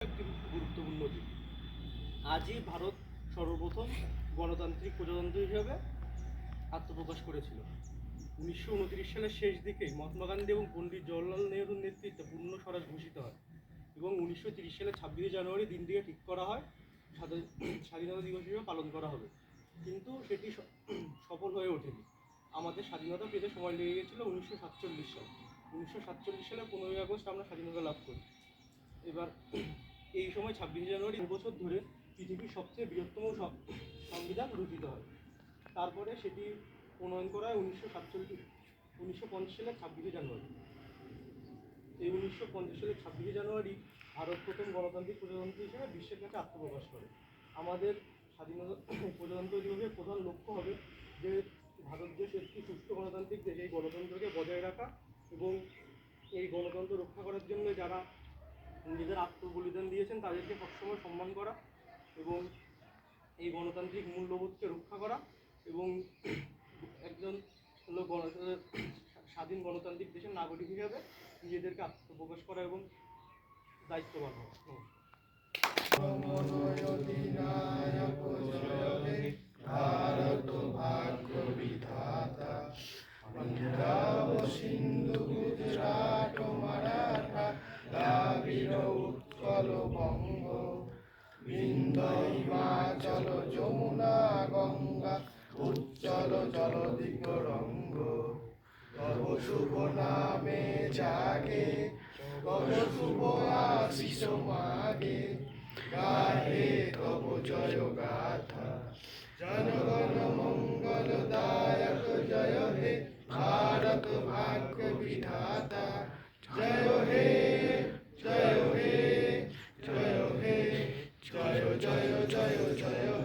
একটি গুরুত্বপূর্ণ দিন। আজই ভারত সর্বপ্রথম গণতান্ত্রিক প্রজাতন্ত্র হিসেবে আত্মপ্রকাশ করেছিল। 1929 সালের শেষ দিকে মহাত্মা গান্ধী এবং পণ্ডিত জওহরলাল নেহরুর নেতৃত্বে পূর্ণ স্বরাজ ঘোষিত হয় এবং 1930 সালের 26 জানুয়ারি দিনটিকে ঠিক করা হয় স্বাধীনতা দিবস হিসেবে পালন করা হবে, কিন্তু সেটি সফল হয়ে ওঠেনি। আমাদের স্বাধীনতা পেতে সময় লেগে গেছিলো 1947 সাল। 1947 সালে 15ই আগস্ট আমরা স্বাধীনতা লাভ করি। এবার এই সময় 26 জানুয়ারি বছর ধরে পৃথিবীর সবচেয়ে বৃহত্তম সংবিধান রচিত হয়। তারপরে সেটি প্রণয়ন করা হয় 1950 সালের 26 জানুয়ারি। এই 1950 সালের 26 জানুয়ারি ভারত প্রথম গণতান্ত্রিক প্রজাতন্ত্র হিসেবে বিশ্বের কাছে আত্মপ্রকাশ করে। আমাদের স্বাধীনতা প্রজাতন্ত্র দিবসের প্রধান লক্ষ্য হবে যে ভারত দেশ একটি সুষ্ঠু গণতান্ত্রিক দেশ, এই গণতন্ত্রকে বজায় রাখা এবং এই গণতন্ত্র রক্ষা করার জন্য যারা নিজেদের আত্মবলিদান দিয়েছেন তাদেরকে সবসময় সম্মান করা এবং এই গণতান্ত্রিক মূল্যবোধকে রক্ষা করা এবং একজন স্বাধীন গণতান্ত্রিক দেশের নাগরিক হিসাবে নিজেদেরকে আত্মপ্রকাশ করা এবং দায়িত্ববান হওয়া। সিন্ধু গুজরাট মারাঠা দ্রাবিড় উৎকল বঙ্গ বিন্ধ্য হিমাচল যমুনা গঙ্গা উজ্জ্বল জলদিগ রঙ্গ তব শুভ নামে জাগে তব শুভ আশিস মাগে গাহে তব জয় গাথা জনগণ মঙ্গল দায়ক জয় হে भारत भाग्य विधाता जय हे जय हे जय हे जय जय जय जय